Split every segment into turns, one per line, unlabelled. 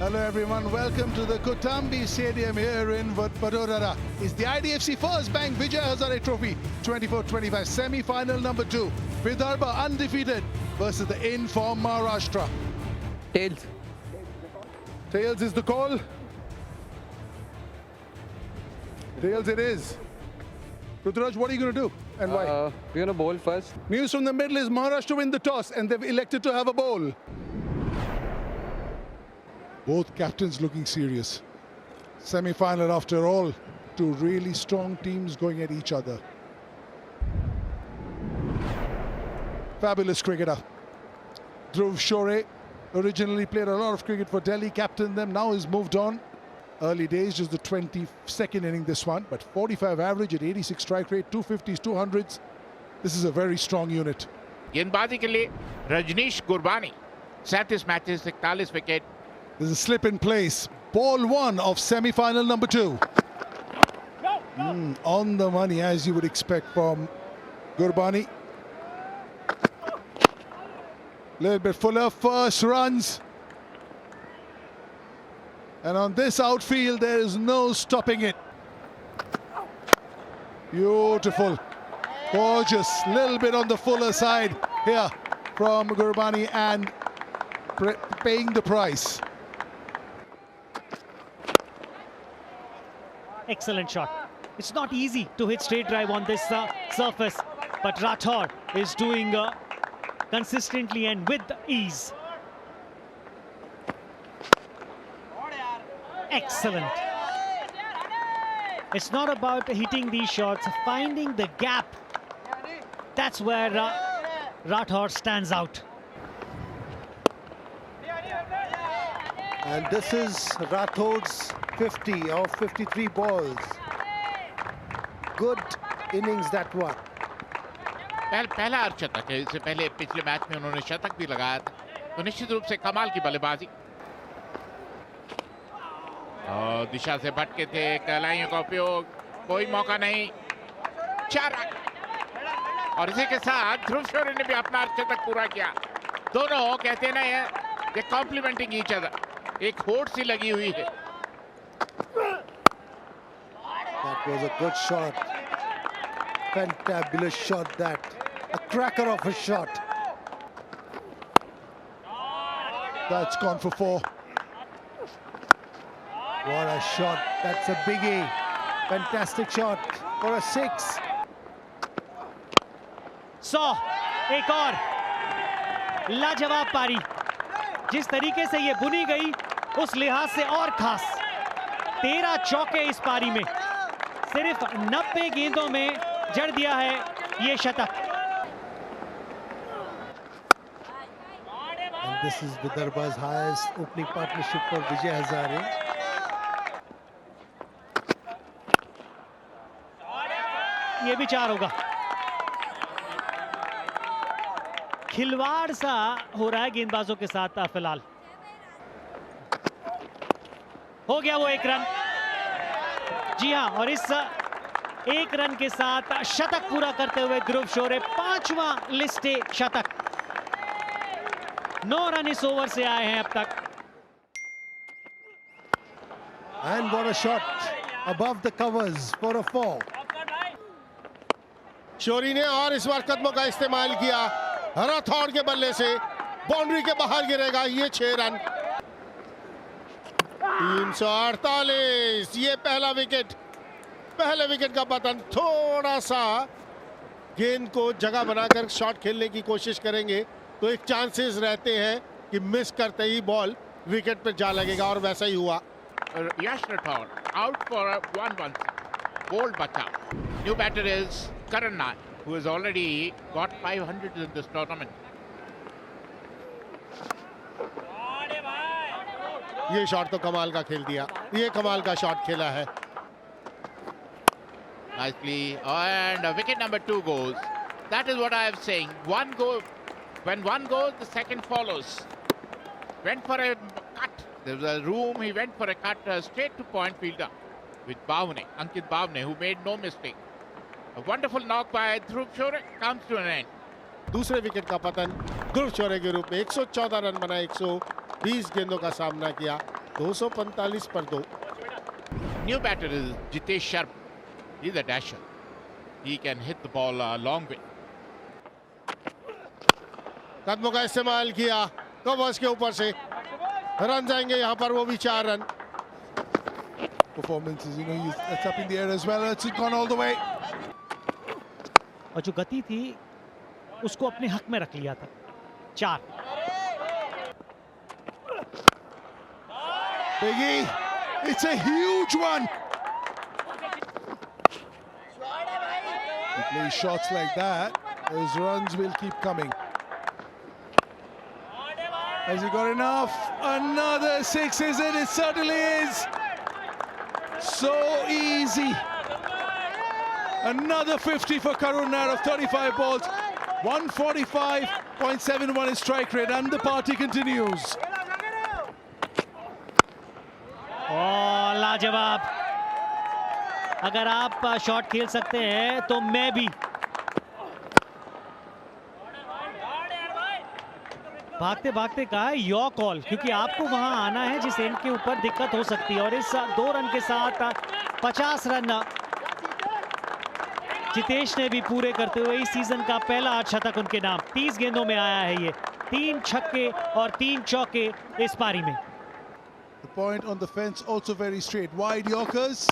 Hello everyone, welcome to the Kotambi Stadium here in Vadodara. It's the IDFC First Bank Vijay Hazare Trophy 24-25 semi-final number 2. Vidarbha undefeated versus the in-form Maharashtra.
Tails.
Tails is the call. Tails it is. Ruturaj, what are you going to do and why?
We're going to bowl first.
News from the middle is Maharashtra win the toss and they've elected to have a bowl. Both captains looking serious. Semi-final after all. Two really strong teams going at each other. Fabulous cricketer. Dhruv Shore originally played a lot of cricket for Delhi, captained them, now he's moved on. Early days, just the 22nd inning this one, but 45 average at 86 strike rate, 250s, 200s. This is a very strong unit.
गेंदबाजी के लिए Rajneesh Gurbani 37 matches 41 wicket.
There's a slip in place. Ball 1 of semi-final number 2. On the money, as you would expect from Gurbani. Little bit fuller, first runs. And on this outfield, there is no stopping it. Beautiful. Gorgeous. Little bit on the fuller side here from Gurbani and paying the price.
Excellent shot. It's not easy to hit straight drive on this surface, but Rathore is doing consistently and with ease. Excellent. It's not about hitting these shots, finding the gap. That's where Rathore stands out.
And this is Rathore's 50 of 53 balls. Good innings that one.
पहला अर्धशतक है. इससे पहले पिछले match में उन्होंने शतक भी लगाया था, तो निश्चित रूप से कमाल की बल्लेबाजी. दिशा से भटके थे, कलाइयों का उपयोग, कोई मौका नहीं, 4 रन. और इसी के साथ ध्रुव शोरे ने भी अपना अर्धशतक पूरा किया. दोनों कहते ना ये कॉम्प्लीमेंटिंग ईच अदर. एक होड़ सी लगी हुई है.
That was a good shot. Fantabulous shot that. A cracker of a shot.
That's gone for 4.
What a shot. That's a biggie. Fantastic shot for a 6.
100. एक और लाजवाब पारी. जिस तरीके से ये बुनी गई उस लिहाज से और खास. 13 चौके इस पारी में. सिर्फ 90 गेंदों में जड़ दिया है ये शतक.
And this is Vidarbha's highest opening partnership for Vijay Hazare.
ये भी 4 होगा. खिलवाड़ सा हो रहा है गेंदबाजों के साथ फिलहाल. हो गया वो 1 रन. जी हां, और इस 1 रन के साथ शतक पूरा करते हुए ध्रुव शोरे 5वां लिस्ट ए शतक. 9 रन इस ओवर से आए हैं अब तक.
And what a shot above the covers for a 4.
शोरी ने और इस बार कदमों का इस्तेमाल किया. राठौड़ के बल्ले से बाउंड्री के बाहर गिरेगा. ये 6 रन. 348. ये पहला विकेट. पहले विकेट का पतन. थोड़ा सा गेंद को जगह बनाकर शॉट खेलने की कोशिश करेंगे तो एक चांसेस रहते हैं कि मिस करते ही बॉल विकेट पर जा लगेगा, और वैसा ही हुआ.
Yash Rathore out for a 1-1. Bold bata. New batter is Karan Nair, who has already got 500 in this tournament.
ये शॉट तो कमाल का खेल दिया. ये कमाल का शॉट खेला है.
Nicely, and wicket number 2 goes. That is what I am saying. One go, when one goes, the second follows. Went for a cut. There was a room. He went for a cut straight to point fielder with Bhavne, Ankit Bhavne, who made no mistake. A wonderful knock by Dhruv Shore comes to an end.
दूसरे wicket का पतन ध्रुव शोरे के रूप में 114 run बनाए, 120 गेंदों का सामना किया. 245 पर 2.
New batter is Jitesh Sharma. He's a dasher. He can hit the ball a long way.
कदमों का इस्तेमाल किया कवर्स के ऊपर से. रन जाएंगे यहाँ पर, वो भी 4 run.
Performances, that's up in the air as well. It's gone all the way.
और जो गति थी उसको अपने हक में रख लिया था. 4.
Biggie, it's a huge one. He plays shots like that, those runs will keep coming. Has he got enough? Another 6, is it? It certainly is. So easy. Another 50 for Karun Nair of 35 balls. 145.71 is strike rate, and the party continues.
और लाजवाब. अगर आप shot खेल सकते हैं तो मैं भी. भागते भागते कहा है योर कॉल, क्योंकि आपको वहां आना है जिस एंड के ऊपर दिक्कत हो सकती है. और इस 2 रन के साथ 50 रन जितेश ने भी पूरे करते हुए इस सीजन का पहला अर्धशतक उनके नाम. 30 गेंदों में आया है ये. 3 छक्के और 3 चौके इस पारी में.
The point on the fence also very straight. Wide Yorkers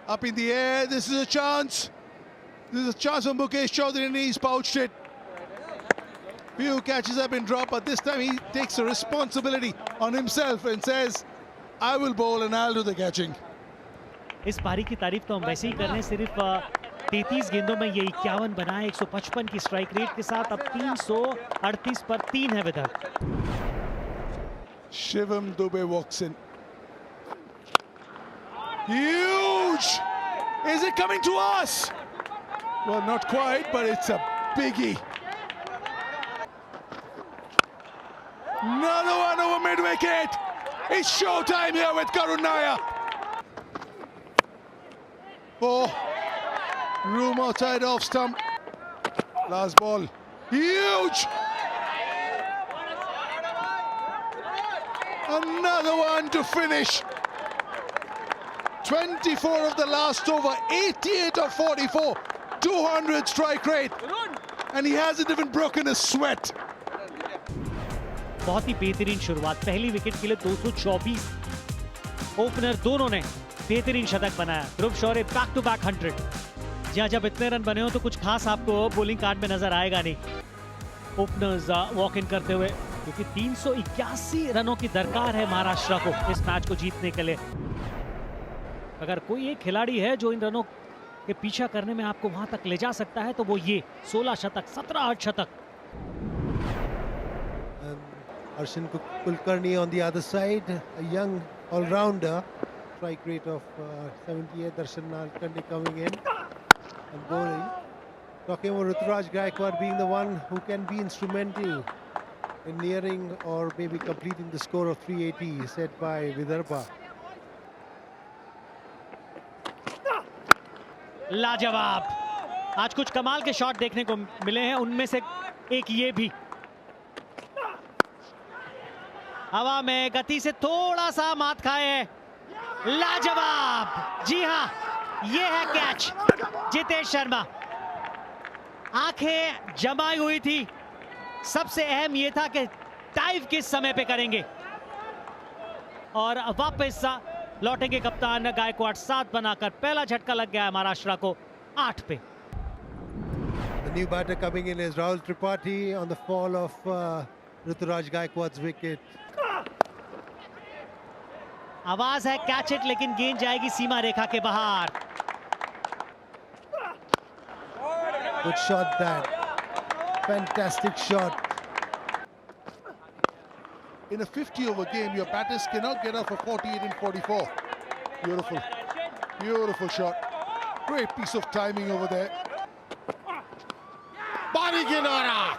up in the air. This is a chance. This is a chance for Mukesh Chaudhary, and he's pouched it. Few catches have been dropped, but this time he takes the responsibility on himself and says, I will bowl and I'll do the catching.
इस पारी की तारीफ तो हम वैसे ही कर रहे हैं. सिर्फ 33 गेंदों में ये 51 बनाए 155 की स्ट्राइक रेट के साथ. अब 338 पर 3 है Vidarbha.
Shivam Dube walks in. Huge! Is it coming to us? Well, not quite, but it's a biggie. Another one over mid-wicket. It's showtime here with Karun Nair. Oh, room outside off stump. Last ball. Huge! Another one to finish. 24 of the last over, 88 of 44, 200 strike rate, and he hasn't even broken a sweat.
बहुत ही बेहतरीन शुरुआत. पहली wicket के लिए 224. Opener दोनों ने बेहतरीन शतक बनाया. ध्रुव शौर्य बैक टू बैक 100. जहां जब इतने रन बने हो तो कुछ खास आपको बॉलिंग कार्ड में नजर आएगा नहीं. ओपनर्स वॉक इन करते हुए, क्योंकि 381 रनों की दरकार है महाराष्ट्र को इस मैच को जीतने के लिए. अगर कोई एक खिलाड़ी है जो इन रनों के पीछा करने में आपको वहां तक ले जा सकता है तो वो ये 16 शतक, 17 अर्धशतक.
Arshin Kulkarni on the other side, a young all-rounder. Strike rate of 78. Darshan Nalkande coming in and bowling. Talking about Ruturaj Gaikwad being the one who can be instrumental in nearing or maybe completing the score of 380 set by Vidarbha.
लाजवाब. आज कुछ कमाल के shot देखने को मिले हैं, उनमें से एक ये भी. हवा में गति से थोड़ा सा मात खाए हैं. लाजवाब. जी हां, ये है कैच. जितेश शर्मा आंखें जमाई हुई थी. सबसे अहम ये था कि डाइव किस समय पे करेंगे, और वापस लौटेंगे कप्तान गायकवाड. 7 बनाकर पहला झटका लग गया है महाराष्ट्र को 8 पे.
The new batter coming in is Rahul Tripathi on the fall of Ruturaj Gaikwad's wicket.
आवाज है कैच इट, लेकिन गेंद जाएगी सीमा रेखा के बाहर.
Good shot that. Fantastic shot.
In a 50-over game, your batters cannot get off for 48 and 44. Beautiful. Beautiful shot. Great piece of timing over there.
बारी किनारा.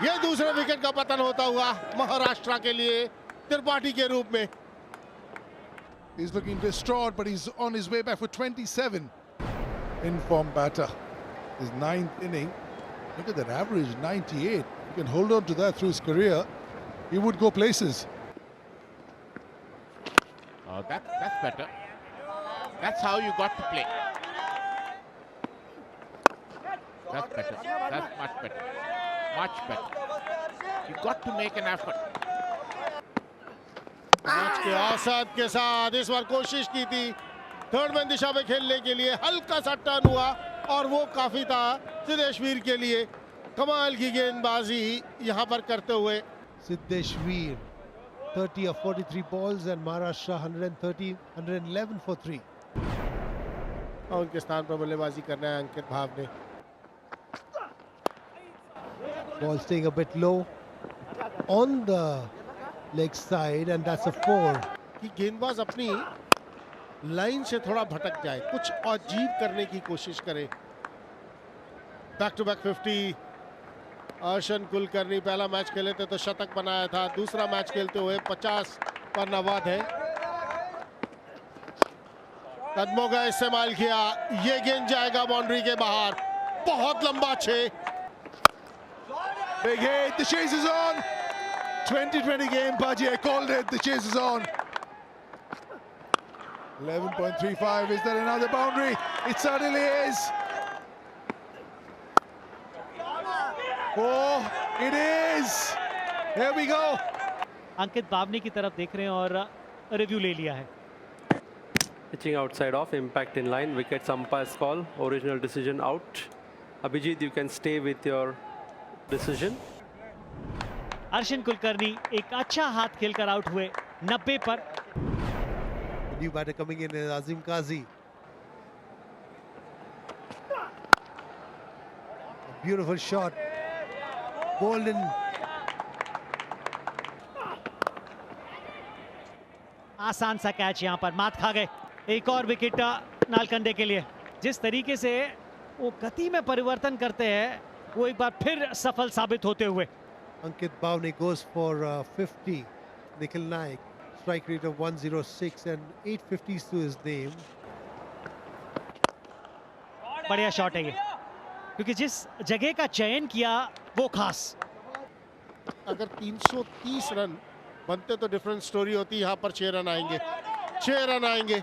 ये दूसरे विकेट का पतन होता हुआ महाराष्ट्र के लिए त्रिपाठी के रूप में.
He's looking distraught, but he's on his way back for 27. In-form batter. His 9th inning. Look at that average, 98. He can hold on to that through his career. He would go places.
Oh, that's better. That's how you got to play. That's better. That's much better. Much better. You got to make an effort.
Match के औसत के साथ इस बार कोशिश की थी third man दिशा में खेलने के लिए, हल्का सा टर्न हुआ और वो काफी था सिद्धेश वीर के लिए। कमाल की गेंदबाजी यहां पर करते हुए
Siddesh Veer, 30 of 43 balls and Maharashtra 111 for 3.
और उनके स्थान पर बल्लेबाजी करना है अंकित भाव ने।
Ball staying a bit low on the leg side and that's a 4.
कि गेंदबाज अपनी लाइन से थोड़ा भटक जाए, कुछ अजीब करने की कोशिश करे। Back to back 50 Arshin Kulkarni पहला मैच खेले थे तो शतक बनाया था, दूसरा मैच खेलते हुए 50 पर नवाद है। कदमों का इस्तेमाल किया, ये गेंद जाएगा बाउंड्री के बाहर, बहुत लंबा 6।
Big hit, the chase is on. 2020 game, Bhaji called it, the chase is on. 11.35, is that another boundary? It certainly is. Oh, it is. Here we go.
अंकित बावनी की तरफ देख रहे हैं और रिव्यू ले लिया है।
Pitching outside off, impact in line, wickets umpire's call, original decision out. Abhijit, you can stay with your decision.
Arshan Kulkarni एक अच्छा हाथ खेलकर आउट हुए 90 पर।
The new batter coming in is Azim Qazi. A beautiful shot. Golden.
आसान सा catch यहां पर मात खा गए। एक और विकेट नालकंडे के लिए। जिस तरीके से वो गति में परिवर्तन करते हैं वो एक बार फिर सफल साबित होते हुए।
Ankit Bhavani goes for 50. Nikhil Naik, strike rate of 106 and 850s to his name.
बढ़िया शॉट है ये, क्योंकि जिस जगह का चयन किया वो खास।
अगर 330 रन बनते तो डिफरेंट स्टोरी होती, यहाँ पर 6 रन आएंगे, 6 रन आएंगे।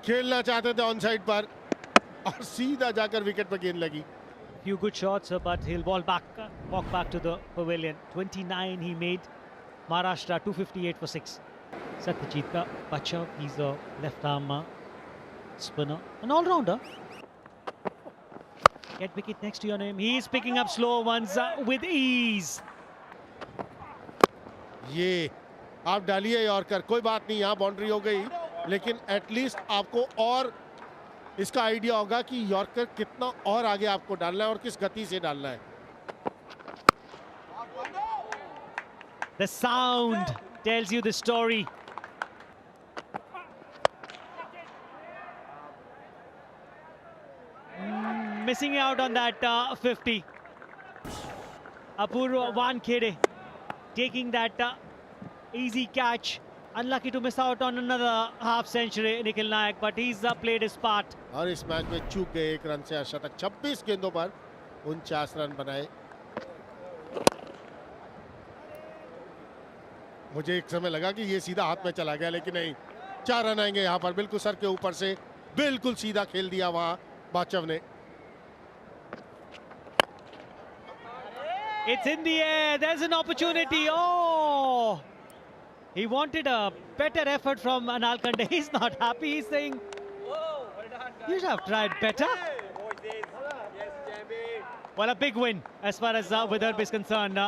खेलना चाहते थे ऑन साइड पर और सीधा जाकर विकेट पर गेंद लगी।
Few good shots, but he'll walk back to the pavilion. 29 he made. Maharashtra 258 for 6. Satyajit ka bacha, he's a left arm spinner, an all-rounder. Get wicket next to your name. He's picking up slow ones with ease.
ये आप डालिए yorker, कोई बात नहीं, यहाँ boundary हो गई, लेकिन एटलीस्ट आपको और इसका आइडिया होगा कि यॉर्कर कितना और आगे आपको डालना है और किस गति से डालना है।
The sound tells you the story. Missing out on that 50. Apurva Wankhede taking that easy catch. Unlucky to miss out on another half century, Nikhil Naik, but he's played his part.
और इस match में चूक गए 1 run से शतक, 26 गेंदों पर 49 run बनाए। मुझे एक समय लगा कि ये सीधा हाथ में चला गया, लेकिन नहीं, 4 रन आएंगे यहाँ पर, बिल्कुल सर के ऊपर से बिल्कुल सीधा खेल दिया वहां बाचव ने।
It's in the air. There's an opportunity. Oh, he wanted a better effort from Nalkande. He's not happy. He's saying, you should have tried better. Well, a big win as far as Vidarbha is concerned.